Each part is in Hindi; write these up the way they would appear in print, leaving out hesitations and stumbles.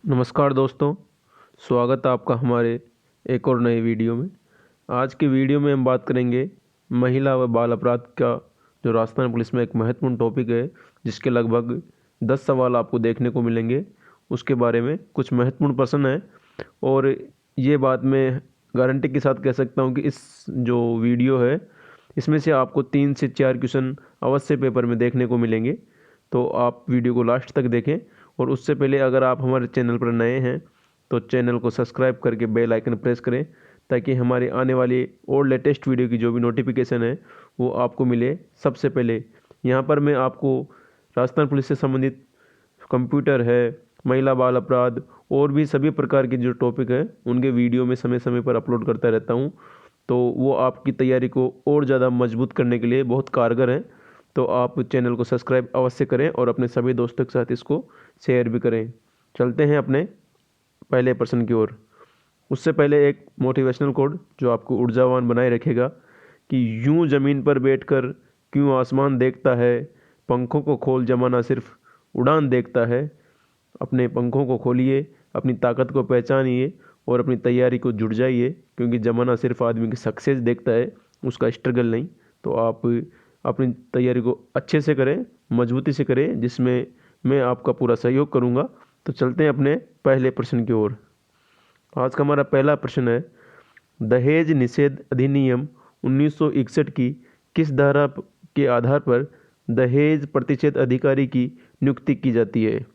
नमस्कार दोस्तों, स्वागत है आपका हमारे एक और नए वीडियो में। आज के वीडियो में हम बात करेंगे महिला व बाल अपराध का, जो राजस्थान पुलिस में एक महत्वपूर्ण टॉपिक है, जिसके लगभग 10 सवाल आपको देखने को मिलेंगे। उसके बारे में कुछ महत्वपूर्ण प्रश्न हैं और ये बात मैं गारंटी के साथ कह सकता हूँ कि इस जो वीडियो है, इसमें से आपको 3 से 4 क्वेश्चन अवश्य पेपर में देखने को मिलेंगे। तो आप वीडियो को लास्ट तक देखें। और उससे पहले अगर आप हमारे चैनल पर नए हैं तो चैनल को सब्सक्राइब करके बेल आइकन प्रेस करें, ताकि हमारे आने वाली और लेटेस्ट वीडियो की जो भी नोटिफिकेशन है वो आपको मिले सबसे पहले। यहाँ पर मैं आपको राजस्थान पुलिस से संबंधित कंप्यूटर है, महिला बाल अपराध और भी सभी प्रकार के जो टॉपिक है उनके वीडियो में समय समय पर अपलोड करता रहता हूँ। तो वो आपकी तैयारी को और ज़्यादा मजबूत करने के लिए बहुत कारगर है। तो आप चैनल को सब्सक्राइब अवश्य करें और अपने सभी दोस्तों के साथ इसको शेयर भी करें। चलते हैं अपने पहले प्रश्न की ओर। उससे पहले एक मोटिवेशनल कोड जो आपको ऊर्जावान बनाए रखेगा कि यूं ज़मीन पर बैठकर क्यों आसमान देखता है, पंखों को खोल जमाना सिर्फ उड़ान देखता है। अपने पंखों को खोलिए, अपनी ताकत को पहचानिए और अपनी तैयारी को जुट जाइए, क्योंकि ज़माना सिर्फ आदमी की सक्सेस देखता है, उसका स्ट्रगल नहीं। तो आप अपनी तैयारी को अच्छे से करें, मजबूती से करें, जिसमें मैं आपका पूरा सहयोग करूंगा। तो चलते हैं अपने पहले प्रश्न की ओर। आज का हमारा पहला प्रश्न है, दहेज निषेध अधिनियम 1961 की किस धारा के आधार पर दहेज प्रतिशत अधिकारी की नियुक्ति की जाती है।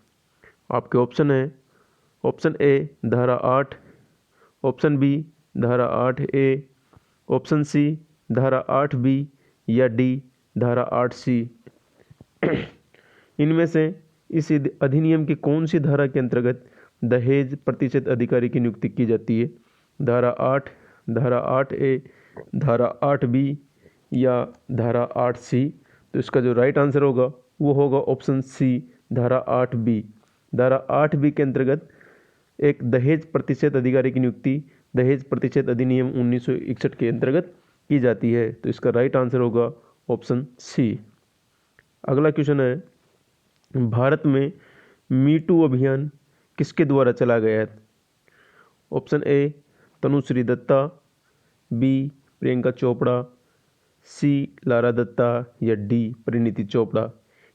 आपके ऑप्शन है, ऑप्शन ए धारा 8, ऑप्शन बी धारा 8A, ऑप्शन सी धारा 8B या डी धारा 8C। इनमें से इस अधिनियम की कौन सी धारा के अंतर्गत दहेज प्रतिशत अधिकारी की नियुक्ति की जाती है। धारा 8, धारा 8A, धारा 8B या धारा 8C। तो इसका जो राइट आंसर होगा वो होगा ऑप्शन सी, धारा 8B। धारा 8B के अंतर्गत एक दहेज प्रतिशत अधिकारी की नियुक्ति दहेज प्रतिशत अधिनियम 1961 के अंतर्गत की जाती है। तो इसका राइट आंसर होगा ऑप्शन सी। अगला क्वेश्चन है, भारत में मी टू अभियान किसके द्वारा चला गया है। Option A Tanushree Dutta, B Priyanka Chopra, C Lara Dutta या डी परिणीति चोपड़ा।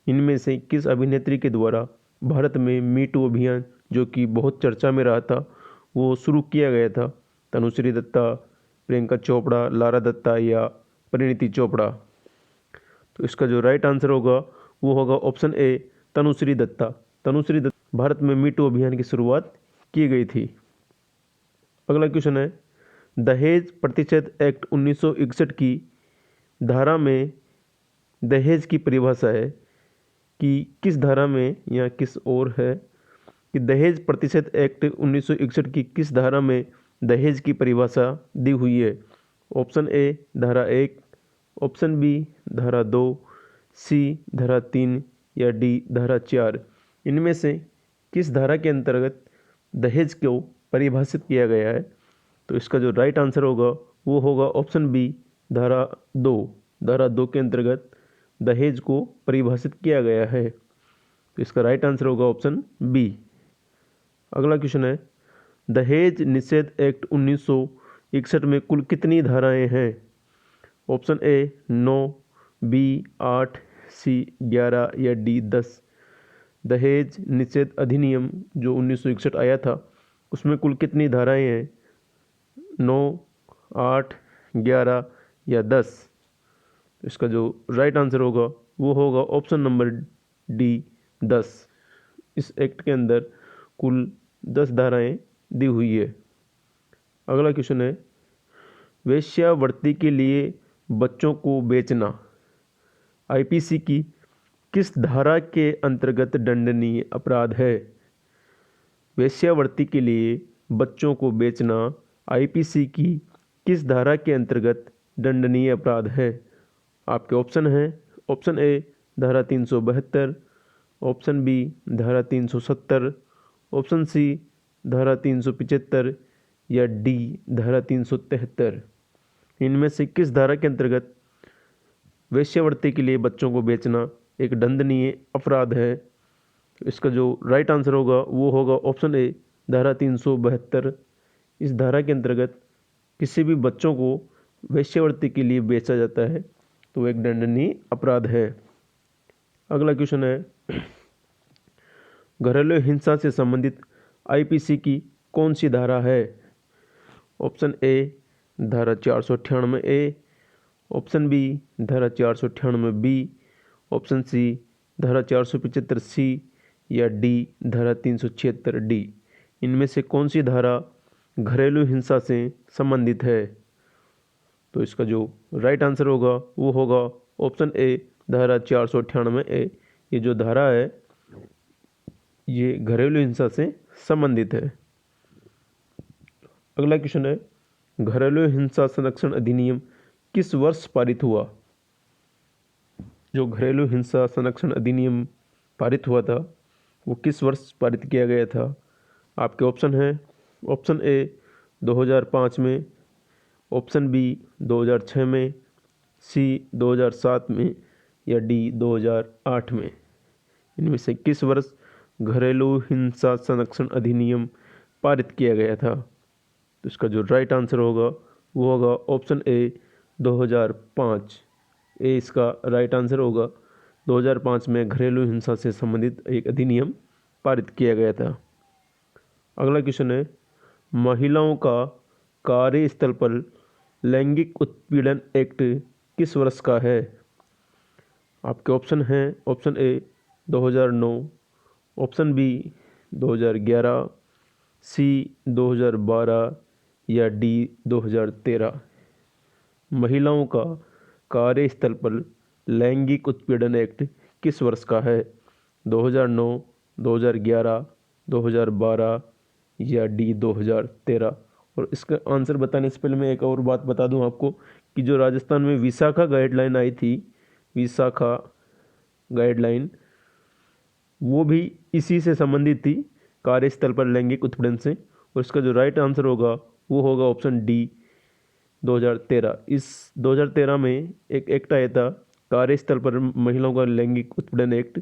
इनमें से किस अभिनेत्री के द्वारा भारत में मी टू अभियान, जो कि बहुत चर्चा में रहा था, वो शुरू किया गया था। तनुश्री दत्ता, प्रियंका चोपड़ा, लारा दत्ता या परिणीति चोपड़ा। तो इसका जो राइट आंसर होगा वो होगा ऑप्शन ए तनुश्री दत्ता। तनुश्री दत्ता भारत में मी टू अभियान की शुरुआत की गई थी। अगला क्वेश्चन है, दहेज प्रतिशत एक्ट 1961 की धारा में दहेज की परिभाषा है कि किस धारा में या किस ओर है कि दहेज प्रतिशत एक्ट 1961 की किस धारा में दहेज की परिभाषा दी हुई है। ऑप्शन ए धारा 1, ऑप्शन बी धारा 2, सी धारा 3 या डी धारा 4। इनमें से किस धारा के अंतर्गत दहेज को परिभाषित किया गया है। तो इसका जो राइट आंसर होगा वो होगा ऑप्शन बी, धारा 2। धारा 2 के अंतर्गत दहेज को परिभाषित किया गया है। तो इसका राइट आंसर होगा ऑप्शन बी। अगला क्वेश्चन है, दहेज निषेध एक्ट 1961 में कुल कितनी धाराएं हैं। ऑप्शन ए 9, बी 8, सी 11 या डी 10। दहेज निषेध अधिनियम जो 1961 आया था उसमें कुल कितनी धाराएं हैं, 9, 8, 11 या 10। इसका जो राइट आंसर होगा वो होगा ऑप्शन नंबर डी 10। इस एक्ट के अंदर कुल 10 धाराएं दी हुई है। अगला क्वेश्चन है, वेश्यावृत्ति के लिए बच्चों को बेचना आईपीसी की किस धारा के अंतर्गत दंडनीय अपराध है। वेश्यावृत्ति के लिए बच्चों को बेचना आईपीसी की किस धारा के अंतर्गत दंडनीय अपराध है। आपके ऑप्शन हैं, ऑप्शन ए धारा 372, ऑप्शन बी धारा 370, ऑप्शन सी धारा 375 या डी धारा 373। इनमें से किस धारा के अंतर्गत वेश्यावृत्ति के लिए बच्चों को बेचना एक दंडनीय अपराध है। इसका जो राइट आंसर होगा वो होगा ऑप्शन ए, धारा 372। इस धारा के अंतर्गत किसी भी बच्चों को वेश्यावृत्ति के लिए बेचा जाता है तो एक दंडनीय अपराध है। अगला क्वेश्चन है, घरेलू हिंसा से संबंधित आईपीसी की कौन सी धारा है? ऑप्शन ए, धारा 498A, ऑप्शन बी, धारा 498B, ऑप्शन सी, धारा 475C या डी, धारा 376D। इनमें से कौन सी धारा घरेलू हिंसा से संबंधित है? तो इसका जो राइट आंसर होगा वो होगा ऑप्शन ए, धारा 498A। ये जो धारा है ये घरेलू हिंसा से संबंधित है। अगला क्वेश्चन है, घरेलू हिंसा संरक्षण अधिनियम किस वर्ष पारित हुआ? जो घरेलू हिंसा संरक्षण अधिनियम पारित हुआ था वो किस वर्ष पारित किया गया था? आपके ऑप्शन हैं, ऑप्शन ए 2005 में, ऑप्शन बी 2006 में, सी 2007 में या डी 2008 में। इनमें से किस वर्ष घरेलू हिंसा संरक्षण अधिनियम पारित किया गया था? तो इसका जो राइट आंसर होगा वो होगा ऑप्शन ए 2005। ए इसका राइट आंसर होगा। 2005 में घरेलू हिंसा से संबंधित एक अधिनियम पारित किया गया था। अगला क्वेश्चन है, महिलाओं का कार्यस्थल पर लैंगिक उत्पीड़न एक्ट किस वर्ष का है? आपके ऑप्शन हैं, ऑप्शन ए 2009, ऑप्शन बी 2011, सी 2012 या डी 2013। महिलाओं का कार्यस्थल पर लैंगिक उत्पीड़न एक्ट किस वर्ष का है? 2009, 2011, 2012 या डी 2013। और इसका आंसर बताने से पहले मैं एक और बात बता दूं आपको कि जो राजस्थान में विशाखा गाइडलाइन आई थी, विशाखा गाइडलाइन, वो भी इसी से संबंधित थी, कार्यस्थल पर लैंगिक उत्पीड़न से। और इसका जो राइट आंसर होगा वो होगा ऑप्शन डी 2013। इस 2013 में एक एक्ट आया था, कार्यस्थल पर महिलाओं का लैंगिक उत्पीड़न एक्ट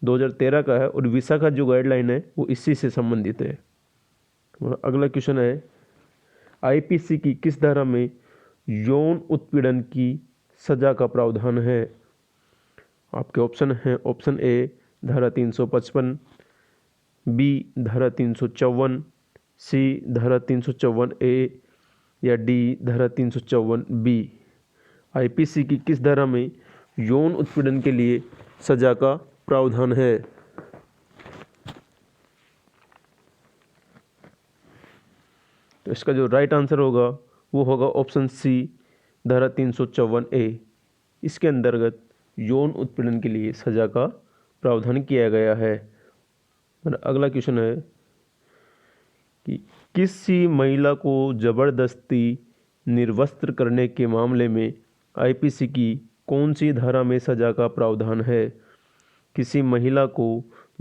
2013 का है। और विशाखा जो गाइडलाइन है वो इसी से संबंधित है। और अगला क्वेश्चन है, आईपीसी की किस धारा में यौन उत्पीड़न की सजा का प्रावधान है? आपके ऑप्शन हैं, ऑप्शन ए धारा 355, बी धारा 354, सी धारा 354A या डी धारा 354B। आईपीसी की किस धारा में यौन उत्पीड़न के लिए सजा का प्रावधान है? तो इसका जो राइट आंसर होगा वो होगा ऑप्शन सी, धारा 354A। इसके अंतर्गत यौन उत्पीड़न के लिए सजा का प्रावधान किया गया है। और अगला क्वेश्चन है कि किसी महिला को जबरदस्ती निर्वस्त्र करने के मामले में आईपीसी की कौन सी धारा में सजा का प्रावधान है? किसी महिला को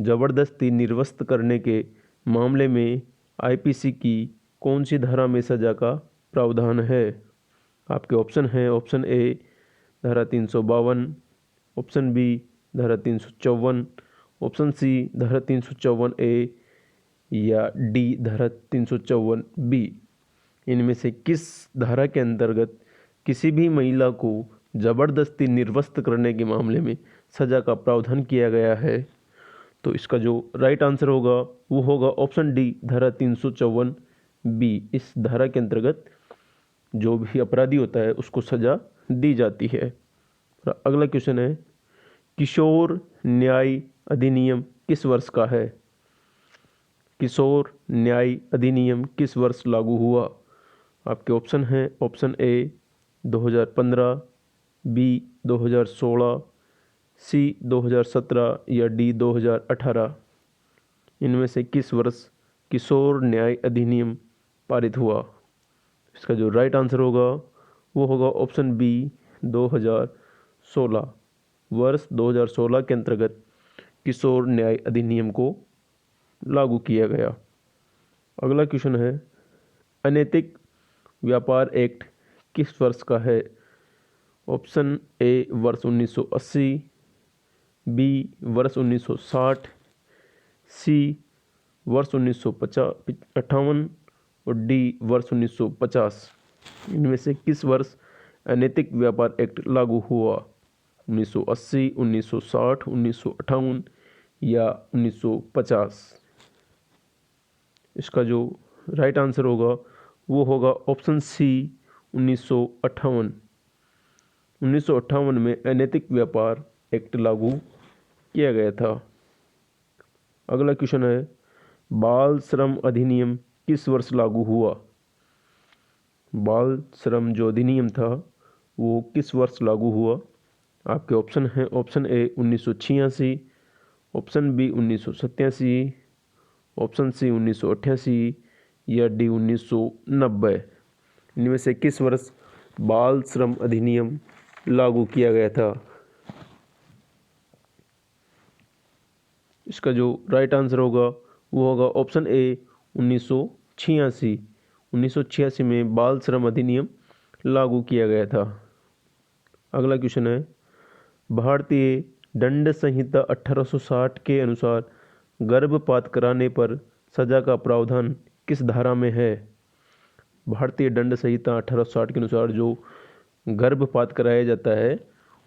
जबरदस्ती निर्वस्त्र करने के मामले में आईपीसी की कौन सी धारा में सजा का प्रावधान है? आपके ऑप्शन हैं, ऑप्शन ए धारा 352, ऑप्शन बी धारा 354, ऑप्शन सी धारा 354A या डी धारा 354B। इनमें से किस धारा के अंतर्गत किसी भी महिला को जबरदस्ती निर्वस्त्र करने के मामले में सजा का प्रावधान किया गया है? तो इसका जो राइट आंसर होगा वो होगा ऑप्शन डी, धारा 354B। इस धारा के अंतर्गत जो भी अपराधी होता है उसको सजा दी जाती है। अगला क्वेश्चन है, किशोर न्याय अधिनियम किस वर्ष का है? किशोर न्याय अधिनियम किस वर्ष लागू हुआ? आपके ऑप्शन हैं, ऑप्शन ए 2015, बी 2016, सी 2017 या डी 2018। इनमें से किस वर्ष किशोर न्याय अधिनियम पारित हुआ? इसका जो राइट आंसर होगा वो होगा ऑप्शन बी 2016। वर्ष 2016 के अंतर्गत किशोर न्याय अधिनियम को लागू किया गया। अगला क्वेश्चन है, अनैतिक व्यापार एक्ट किस वर्ष का है? ऑप्शन ए वर्ष 1980, बी वर्ष 1960, सी वर्ष 1958 और डी वर्ष 1950। इनमें से किस वर्ष अनैतिक व्यापार एक्ट लागू हुआ? 1980, 1960, 1958 या 1950? इसका जो राइट आंसर होगा वो होगा ऑप्शन सी 1958। 1958 में अनैतिक व्यापार एक्ट लागू किया गया था। अगला क्वेश्चन है, बाल श्रम अधिनियम किस वर्ष लागू हुआ? बाल श्रम जो अधिनियम था वो किस वर्ष लागू हुआ? आपके ऑप्शन हैं, option A 1986, option B 1987, option C 1988 या डी 1990। इनमें से किस वर्ष बाल श्रम अधिनियम लागू किया गया था? इसका जो राइट आंसर होगा वो होगा ऑप्शन ए 1986। 1986 में बाल श्रम अधिनियम लागू किया गया था। अगला क्वेश्चन है, भारतीय दंड संहिता 1860 के अनुसार गर्भपात कराने पर सजा का प्रावधान किस धारा में है? भारतीय दंड संहिता 1860 के अनुसार जो गर्भपात कराया जाता है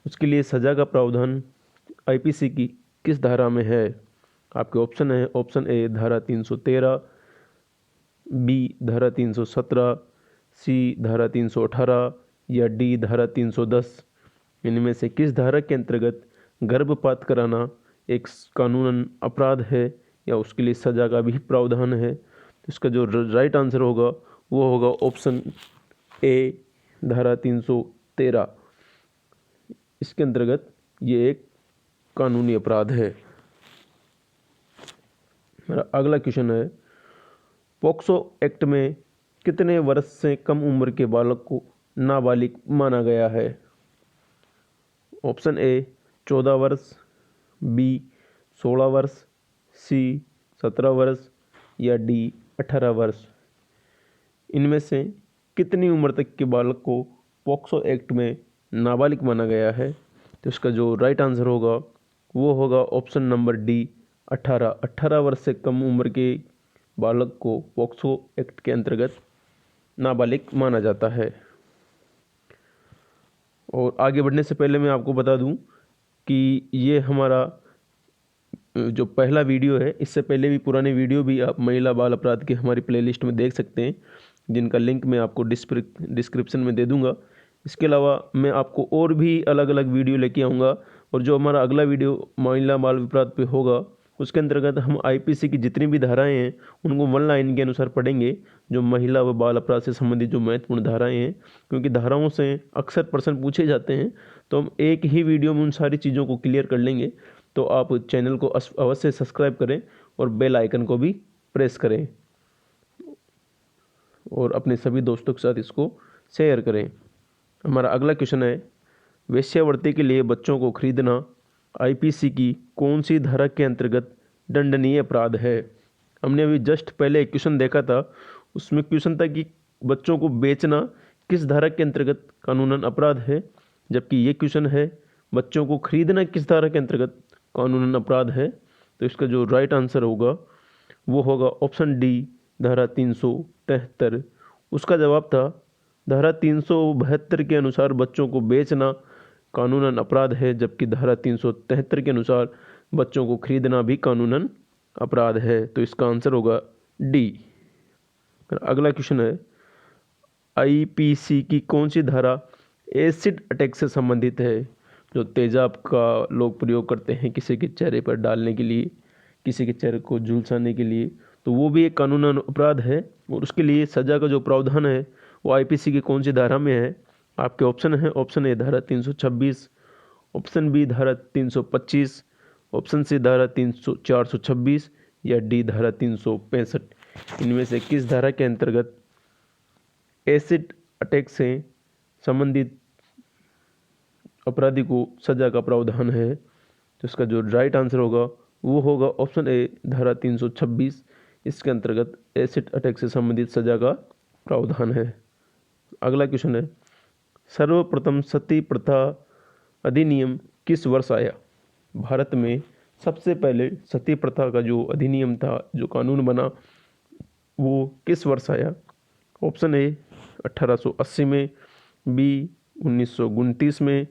उसके लिए सजा का प्रावधान आईपीसी की किस धारा में है? आपके ऑप्शन है, ऑप्शन ए धारा 313, बी धारा 317, सी धारा 318 या डी धारा 310। इनमें से किस धारा के अंतर्गत गर्भपात कराना एक कानूनन अपराध है या उसके लिए सजा का भी प्रावधान है? तो इसका जो राइट आंसर होगा वो होगा ऑप्शन ए धारा 313। इसके अंतर्गत ये एक कानूनी अपराध है। मेरा अगला क्वेश्चन है, पॉक्सो एक्ट में कितने वर्ष से कम उम्र के बालक को नाबालिग माना गया है? ऑप्शन ए 14 वर्ष, बी 16 वर्ष, सी 17 वर्ष या डी 18 वर्ष। इनमें से कितनी उम्र तक के बालक को पॉक्सो एक्ट में नाबालिग माना गया है? तो इसका जो राइट आंसर होगा वो होगा ऑप्शन नंबर डी 18 वर्ष से कम उम्र के बालक को पॉक्सो एक्ट के अंतर्गत नाबालिग माना जाता है। और आगे बढ़ने से पहले मैं आपको बता दूं कि ये हमारा जो पहला वीडियो है, इससे पहले भी पुराने वीडियो भी आप महिला बाल अपराध के हमारी प्लेलिस्ट में देख सकते हैं, जिनका लिंक मैं आपको डिस्क्रिप्शन में दे दूंगा। इसके अलावा मैं आपको और भी अलग अलग वीडियो लेके आऊँगा, और जो हमारा अगला वीडियो महिला बाल अपराध पे होगा उसके अंतर्गत हम आईपीसी की जितनी भी धाराएं हैं उनको वन लाइन के अनुसार पढ़ेंगे, जो महिला व बाल अपराध से संबंधित जो महत्वपूर्ण धाराएं हैं, क्योंकि धाराओं से अक्सर प्रश्न पूछे जाते हैं, तो हम एक ही वीडियो में उन सारी चीज़ों को क्लियर कर लेंगे। तो आप चैनल को अवश्य सब्सक्राइब करें और बेल आइकन को भी प्रेस करें और अपने सभी दोस्तों के साथ इसको शेयर करें। हमारा अगला क्वेश्चन है, वेश्यावृत्ति के लिए बच्चों को खरीदना आईपीसी की कौन सी धारा के अंतर्गत दंडनीय अपराध है? हमने अभी जस्ट पहले एक क्वेश्चन देखा था, उसमें क्वेश्चन था कि बच्चों को बेचना किस धारा के अंतर्गत कानूनन अपराध है, जबकि ये क्वेश्चन है बच्चों को खरीदना किस धारा के अंतर्गत कानूनन अपराध है। तो इसका जो राइट आंसर होगा वो होगा ऑप्शन डी धारा 373। उसका जवाब था धारा 372 के अनुसार बच्चों को बेचना कानूनन अपराध है, जबकि धारा 373 के अनुसार बच्चों को खरीदना भी कानूनन अपराध है। तो इसका आंसर होगा डी। अगला क्वेश्चन है, आईपीसी की कौन सी धारा एसिड अटैक से संबंधित है? जो तेजाब का लोग प्रयोग करते हैं किसी के चेहरे पर डालने के लिए, किसी के चेहरे को झुलसाने के लिए, तो वो भी एक कानूनन अपराध है, और उसके लिए सजा का जो प्रावधान है वो आईपीसी की कौन सी धारा में है? आपके ऑप्शन है, ऑप्शन ए धारा 326, ऑप्शन बी धारा 325, ऑप्शन सी धारा 426 या डी धारा 365। इनमें से किस धारा के अंतर्गत एसिड अटैक से संबंधित अपराधी को सजा का प्रावधान है? तो इसका जो राइट आंसर होगा वो होगा ऑप्शन ए धारा 326। इसके अंतर्गत एसिड अटैक से संबंधित सजा का प्रावधान है। अगला क्वेश्चन है, सर्वप्रथम सती प्रथा अधिनियम किस वर्ष आया? भारत में सबसे पहले सती प्रथा का जो अधिनियम था, जो कानून बना, वो किस वर्ष आया? ऑप्शन ए 1880 में, बी 1929 में,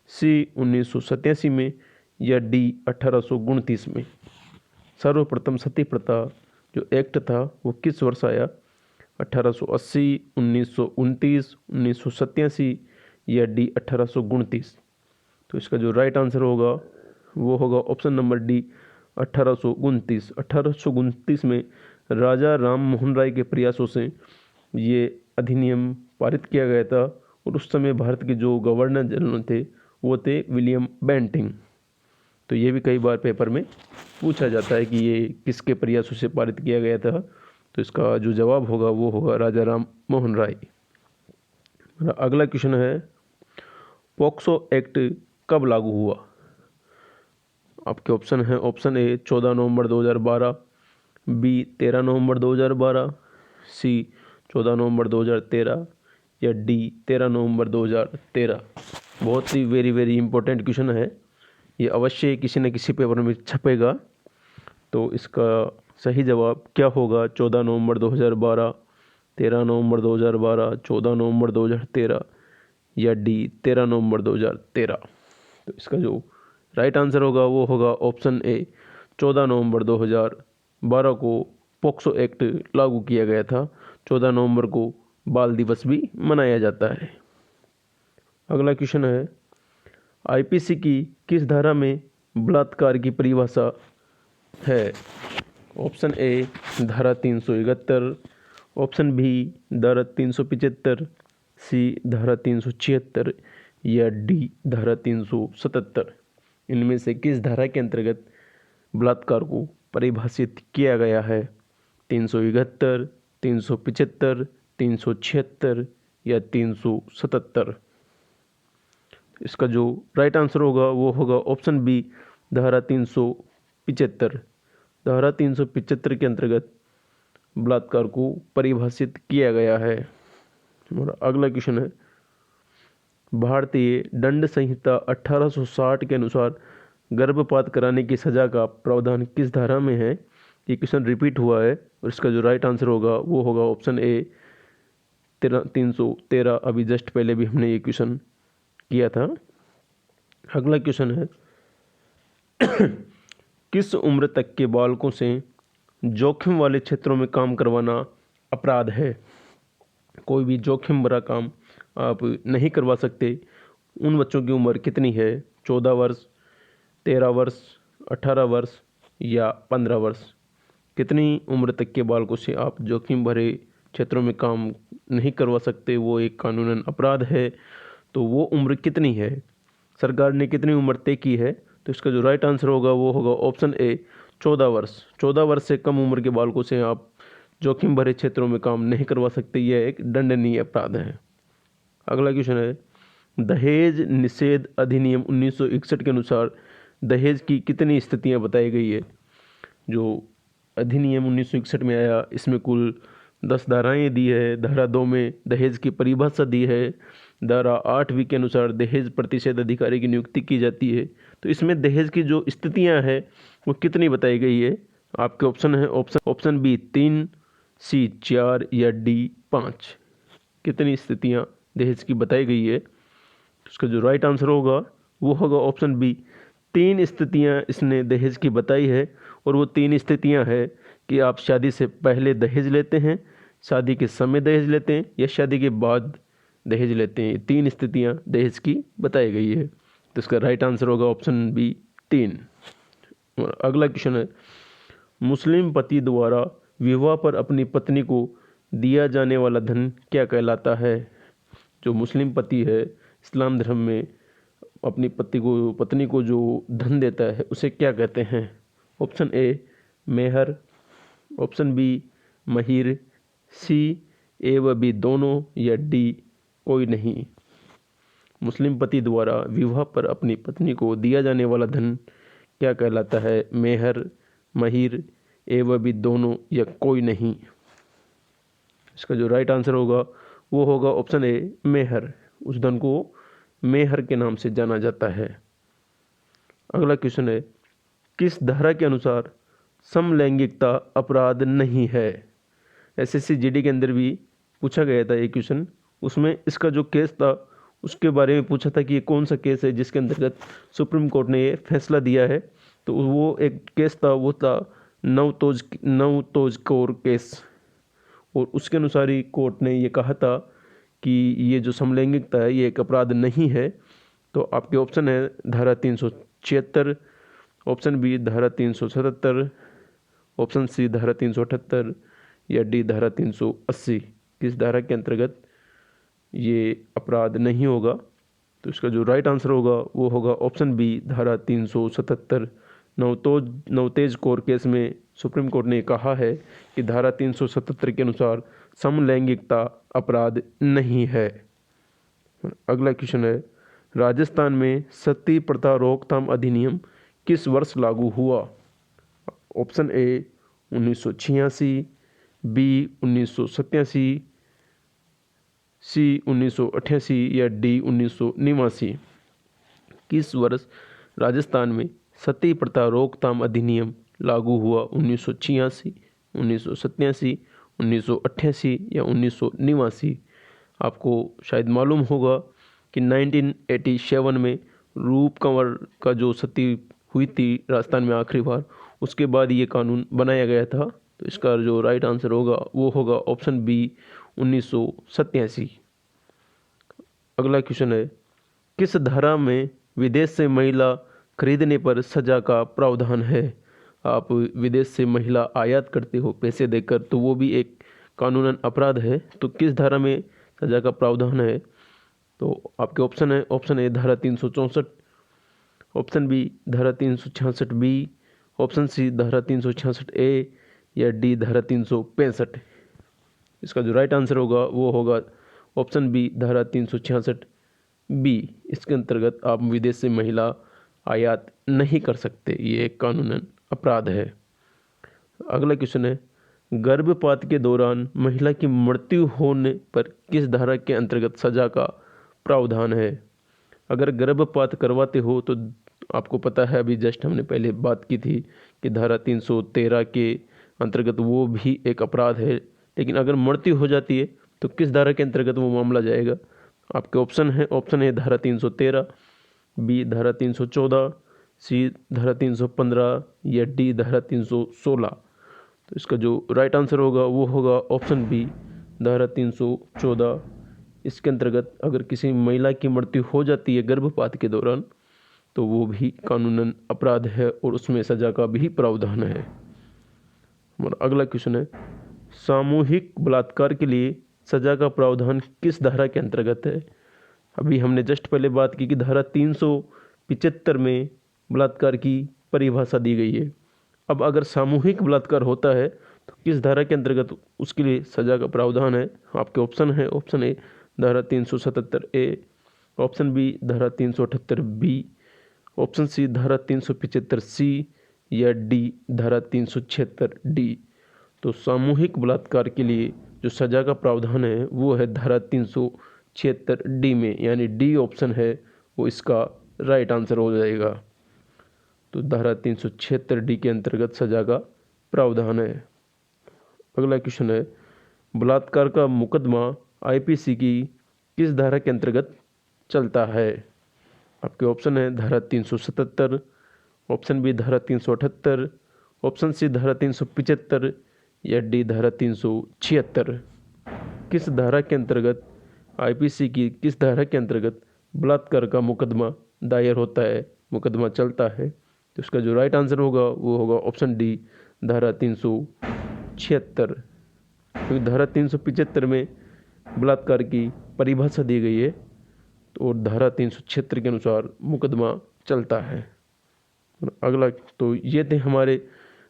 सी 1987 में या डी 1829 में। सर्वप्रथम सती प्रथा जो एक्ट था वो किस वर्ष आया? 1880, 1929, 1987 या डी 1829। तो इसका जो राइट आंसर होगा वो होगा ऑप्शन नंबर डी 1829। 1829 में राजा राम मोहन राय के प्रयासों से ये अधिनियम पारित किया गया था और उस समय भारत के जो गवर्नर जनरल थे वो थे विलियम बेंटिंग। तो ये भी कई बार पेपर में पूछा जाता है कि ये किसके प्रयासों से पारित किया गया था। तो इसका जो जवाब होगा वो होगा राजा राम मोहन राय। अगला क्वेश्चन है, पॉक्सो एक्ट कब लागू हुआ? आपके ऑप्शन है, ऑप्शन ए 14 नवंबर 2012, बी 13 नवंबर 2012, सी 14 नवंबर 2013 या डी 13 नवंबर 2013। बहुत ही वेरी इंपॉर्टेंट क्वेश्चन है, ये अवश्य किसी न किसी पेपर में छपेगा। तो इसका सही जवाब क्या होगा? 14 नवंबर 2012, 13 नवंबर 2012, 14 नवंबर 2013 या डी 13 नवंबर 2013। तो इसका जो राइट आंसर होगा वो होगा ऑप्शन ए 14 नवंबर 2012 को पॉक्सो एक्ट लागू किया गया था। 14 नवंबर को बाल दिवस भी मनाया जाता है। अगला क्वेश्चन है, आईपीसी की किस धारा में बलात्कार की परिभाषा है? ऑप्शन ए धारा 371, ऑप्शन बी धारा 375, सी धारा 376 या डी धारा 377। इनमें से किस धारा के अंतर्गत बलात्कार को परिभाषित किया गया है? 371, 375, 376 या 377। इसका जो राइट आंसर होगा वो होगा ऑप्शन बी धारा 375। धारा 375 के अंतर्गत बलात्कार को परिभाषित किया गया है। हमारा अगला क्वेश्चन है, भारतीय दंड संहिता 1860 के अनुसार गर्भपात कराने की सजा का प्रावधान किस धारा में है? ये क्वेश्चन रिपीट हुआ है और इसका जो राइट आंसर होगा वो होगा ऑप्शन ए 313। अभी जस्ट पहले भी हमने ये क्वेश्चन किया था। अगला क्वेश्चन है, किस उम्र तक के बालकों से जोखिम वाले क्षेत्रों में काम करवाना अपराध है? कोई भी जोखिम भरा काम आप नहीं करवा सकते। उन बच्चों की उम्र कितनी है? 14 वर्ष, 13 वर्ष, 18 वर्ष या 15 वर्ष? कितनी उम्र तक के बालकों से आप जोखिम भरे क्षेत्रों में काम नहीं करवा सकते, वो एक कानूनन अपराध है। तो वो उम्र कितनी है? सरकार ने कितनी उम्र तय की है? तो इसका जो राइट आंसर होगा वो होगा ऑप्शन ए 14 वर्ष। 14 वर्ष से कम उम्र के बालकों से आप जोखिम भरे क्षेत्रों में काम नहीं करवा सकते, यह एक दंडनीय अपराध है। अगला क्वेश्चन है, दहेज निषेध अधिनियम 1961 के अनुसार दहेज की कितनी स्थितियां बताई गई है? जो अधिनियम 1961 में आया इसमें कुल 10 धाराएं दी है। धारा 2 में दहेज की परिभाषा दी है। धारा 8 के अनुसार दहेज प्रतिषेध अधिकारी की नियुक्ति की जाती है। तो इसमें दहेज की जो स्थितियां हैं वो कितनी बताई गई है? आपके ऑप्शन है, ऑप्शन बी 3, सी 4 या डी 5। कितनी स्थितियां दहेज की बताई गई है? उसका जो राइट आंसर होगा वो होगा ऑप्शन बी 3 स्थितियां इसने दहेज की बताई है। और वो 3 स्थितियां है कि आप शादी से पहले दहेज लेते हैं, शादी के समय दहेज लेते हैं या शादी के बाद दहेज लेते हैं। 3 स्थितियां दहेज की बताई गई है। तो इसका राइट आंसर होगा ऑप्शन बी 3। और अगला क्वेश्चन है, मुस्लिम पति द्वारा विवाह पर अपनी पत्नी को दिया जाने वाला धन क्या कहलाता है? जो मुस्लिम पति है इस्लाम धर्म में अपनी पत्नी को जो धन देता है उसे क्या कहते हैं? ऑप्शन ए मेहर, ऑप्शन बी महीर, सी ए व बी दोनों या डी कोई नहीं। मुस्लिम पति द्वारा विवाह पर अपनी पत्नी को दिया जाने वाला धन क्या कहलाता है? मेहर, महीर, ए व बी दोनों या कोई नहीं। इसका जो राइट आंसर होगा वो होगा ऑप्शन ए मेहर। उस धन को मेहर के नाम से जाना जाता है। अगला क्वेश्चन है, किस धारा के अनुसार समलैंगिकता अपराध नहीं है। एसएससी जीडी के अंदर भी पूछा गया था ये क्वेश्चन। उसमें इसका जो केस था उसके बारे में पूछा था कि ये कौन सा केस है जिसके अंतर्गत सुप्रीम कोर्ट ने ये फैसला दिया है। तो वो एक केस था, वो था नवतोज कौर केस। और उसके अनुसार ही कोर्ट ने ये कहा था कि ये जो समलैंगिकता है ये एक अपराध नहीं है। तो आपके ऑप्शन है धारा 376, ऑप्शन बी धारा 377, ऑप्शन सी धारा 378 या डी धारा 380। किस धारा के अंतर्गत ये अपराध नहीं होगा? तो इसका जो राइट आंसर होगा वो होगा ऑप्शन बी धारा 377। नवतेज कौर केस में सुप्रीम कोर्ट ने कहा है कि धारा 377 के अनुसार समलैंगिकता अपराध नहीं है। अगला क्वेश्चन है, राजस्थान में सती प्रथा रोकथाम अधिनियम किस वर्ष लागू हुआ? ऑप्शन ए 1986, बी 1987, सी 1988 या डी 1989। किस वर्ष राजस्थान में सती प्रथा रोकथाम अधिनियम लागू हुआ? 1986, 1987, 1988 या 1989। आपको शायद मालूम होगा कि 1987 में रूप कंवर का जो सती हुई थी राजस्थान में आखिरी बार, उसके बाद ये कानून बनाया गया था। तो इसका जो राइट आंसर होगा वो होगा ऑप्शन बी 1987। अगला क्वेश्चन है, किस धारा में विदेश से महिला खरीदने पर सजा का प्रावधान है? आप विदेश से महिला आयात करते हो पैसे देकर, तो वो भी एक कानूनन अपराध है। तो किस धारा में सजा का प्रावधान है? तो आपके ऑप्शन है, ऑप्शन ए धारा 364, ऑप्शन बी धारा 366 बी, ऑप्शन सी धारा 366 ए या डी धारा 365। इसका जो राइट आंसर होगा वो होगा ऑप्शन बी धारा 366 बी। इसके अंतर्गत आप विदेश से महिला आयात नहीं कर सकते, ये एक कानूनन अपराध है। अगला क्वेश्चन है, गर्भपात के दौरान महिला की मृत्यु होने पर किस धारा के अंतर्गत सजा का प्रावधान है? अगर गर्भपात करवाते हो तो आपको पता है, अभी जस्ट हमने पहले बात की थी कि धारा 313 के अंतर्गत वो भी एक अपराध है। लेकिन अगर मृत्यु हो जाती है तो किस धारा के अंतर्गत वो मामला जाएगा? आपके ऑप्शन है, ऑप्शन ए धारा 313, बी धारा 314, सी धारा 315 या डी धारा 316। तो इसका जो राइट आंसर होगा वो होगा ऑप्शन बी धारा 314। इसके अंतर्गत अगर किसी महिला की मृत्यु हो जाती है गर्भपात के दौरान तो वो भी कानूनन अपराध है और उसमें सजा का भी प्रावधान है। हमारा अगला क्वेश्चन है, सामूहिक बलात्कार के लिए सजा का प्रावधान किस धारा के अंतर्गत है? अभी हमने जस्ट पहले बात की कि धारा 375 में बलात्कार की परिभाषा दी गई है। अब अगर सामूहिक बलात्कार होता है तो किस धारा के अंतर्गत उसके लिए सजा का प्रावधान है? आपके ऑप्शन है, ऑप्शन ए धारा 377 ए, ऑप्शन बी धारा 378 बी, ऑप्शन सी धारा 375 सी या डी धारा 376 डी। तो सामूहिक बलात्कार के लिए जो सजा का प्रावधान है वो है धारा 376 डी में, यानी डी ऑप्शन है वो इसका राइट आंसर हो जाएगा। तो धारा 376 डी के अंतर्गत सजा का प्रावधान है। अगला क्वेश्चन है, बलात्कार का मुकदमा आईपीसी की किस धारा के अंतर्गत चलता है? आपके ऑप्शन है धारा 377, ऑप्शन बी धारा 378, ऑप्शन सी धारा 375 या डी धारा 376। किस धारा के अंतर्गत आईपीसी की किस धारा के अंतर्गत बलात्कार का मुकदमा दायर होता है, मुकदमा चलता है? तो इसका जो राइट आंसर होगा वो होगा ऑप्शन डी धारा 376। क्योंकि धारा 375 में बलात्कार की परिभाषा दी गई है और धारा 376 के अनुसार मुकदमा चलता है। अगला, तो ये थे हमारे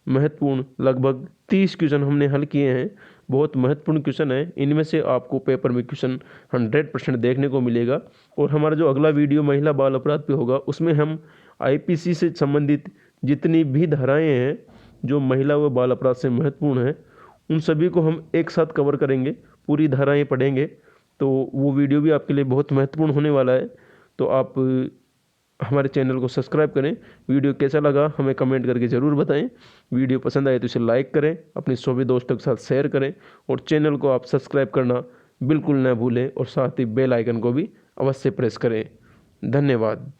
महत्वपूर्ण लगभग 30 क्वेश्चन हमने हल किए हैं। बहुत महत्वपूर्ण क्वेश्चन है, इनमें से आपको पेपर में क्वेश्चन 100% देखने को मिलेगा। और हमारा जो अगला वीडियो महिला बाल अपराध पे होगा उसमें हम आईपीसी से संबंधित जितनी भी धाराएं हैं जो महिला व बाल अपराध से महत्वपूर्ण हैं उन सभी को हम एक साथ कवर करेंगे, पूरी धाराएं पढ़ेंगे। तो वो वीडियो भी आपके लिए बहुत महत्वपूर्ण होने वाला है। तो आप हमारे चैनल को सब्सक्राइब करें। वीडियो कैसा लगा हमें कमेंट करके ज़रूर बताएं। वीडियो पसंद आए तो इसे लाइक करें, अपने सभी दोस्तों के साथ शेयर करें और चैनल को आप सब्सक्राइब करना बिल्कुल न भूलें और साथ ही बेल आइकन को भी अवश्य प्रेस करें। धन्यवाद।